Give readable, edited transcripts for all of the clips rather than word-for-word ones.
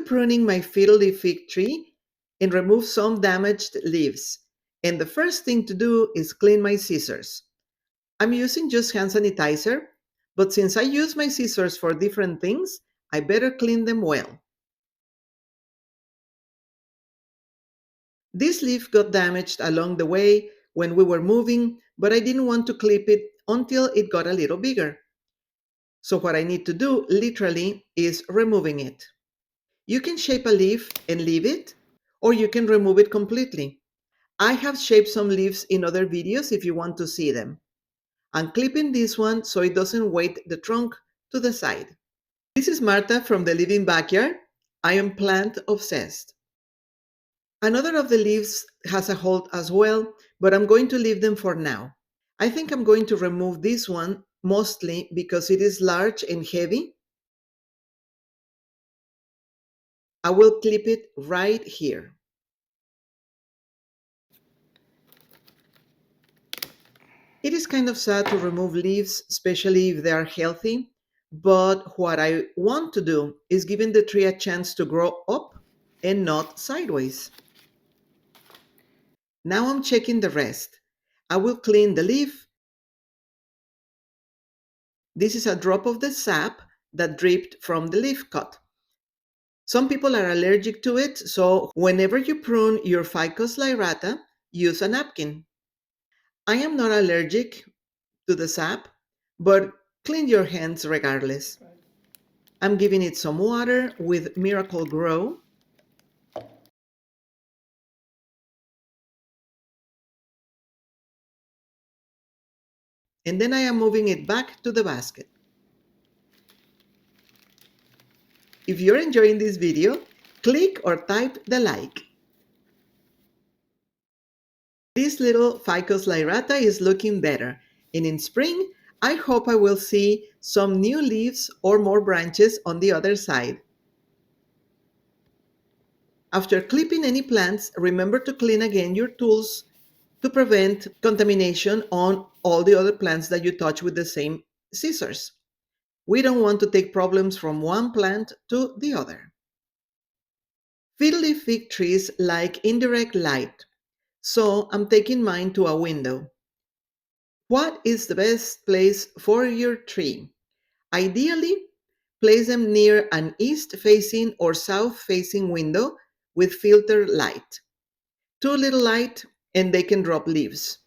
pruning my fiddle fig tree and remove some damaged leaves. And the first thing to do is clean my scissors. I'm using just hand sanitizer, but since I use my scissors for different things, I better clean them well. This leaf got damaged along the way when we were moving, but I didn't want to clip it until it got a little bigger. So what I need to do, literally, is removing it. You can shape a leaf and leave it, or you can remove it completely. I have shaped some leaves in other videos if you want to see them. I'm clipping this one so it doesn't weight the trunk to the side. This is Marta from the Living Backyard. I am plant obsessed. Another of the leaves has a hold as well, but I'm going to leave them for now. I think I'm going to remove this one mostly because it is large and heavy. I will clip it right here. It is kind of sad to remove leaves, especially if they are healthy, but what I want to do is giving the tree a chance to grow up and not sideways. Now I'm checking the rest. I will clean the leaf. This is a drop of the sap that dripped from the leaf cut. Some people are allergic to it, so whenever you prune your Ficus Lyrata, use a napkin. I am not allergic to the sap, but clean your hands regardless. I'm giving it some water with Miracle Grow. And then I am moving it back to the basket. If you're enjoying this video, click or type the like. This little Ficus Lyrata is looking better, and in spring, I hope I will see some new leaves or more branches on the other side. After clipping any plants, remember to clean again your tools to prevent contamination on all the other plants that you touch with the same scissors. We don't want to take problems from one plant to the other. Fiddle fig trees like indirect light, so I'm taking mine to a window. What is the best place for your tree? Ideally, place them near an east-facing or south-facing window with filtered light. Too little light and they can drop leaves.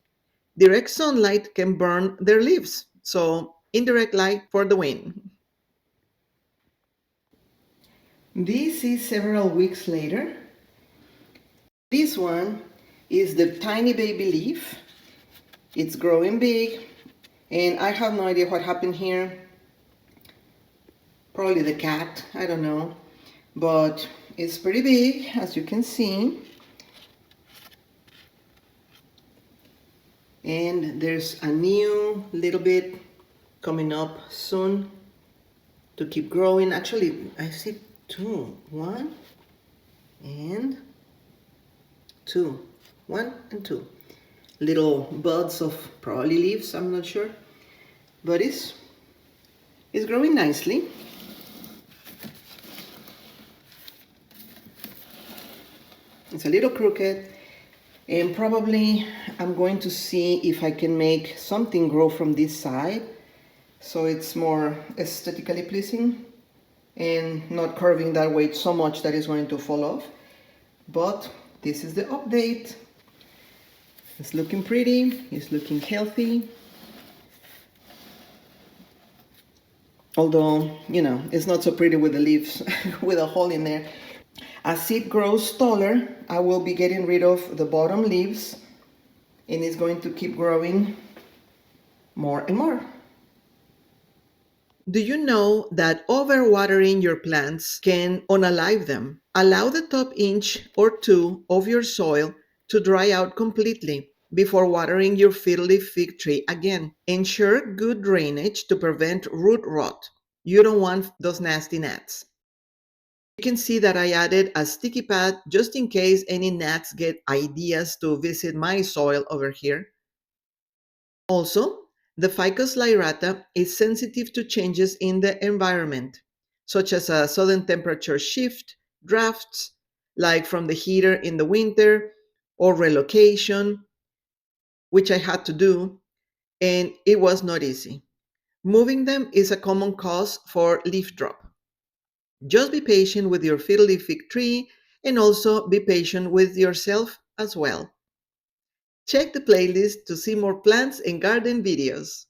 Direct sunlight can burn their leaves, so indirect light for the win. This is several weeks later. This one is the tiny baby leaf. It's growing big, and I have no idea what happened here. Probably the cat, I don't know. But it's pretty big, as you can see. And there's a new little bit coming up soon to keep growing. Actually, I see two. One and two. One and two. Little buds of probably leaves, I'm not sure. But it's growing nicely. It's a little crooked, and probably I'm going to see if I can make something grow from this side so it's more aesthetically pleasing and not curving that way so much that it's going to fall off. But this is the update. It's looking pretty, it's looking healthy. Although, you know, it's not so pretty with the leaves with a hole in there. As it grows taller, I will be getting rid of the bottom leaves, and it's going to keep growing more and more. Do you know that overwatering your plants can unalive them? Allow the top inch or two of your soil to dry out completely before watering your fiddle fig tree again. Ensure good drainage to prevent root rot. You don't want those nasty gnats. You can see that I added a sticky pad just in case any gnats get ideas to visit my soil over here. Also, the Ficus Lyrata is sensitive to changes in the environment, such as a sudden temperature shift, drafts, like from the heater in the winter, or relocation, which I had to do, and it was not easy. Moving them is a common cause for leaf drop. Just be patient with your fiddle leaf fig tree and also be patient with yourself as well. Check the playlist to see more plants and garden videos.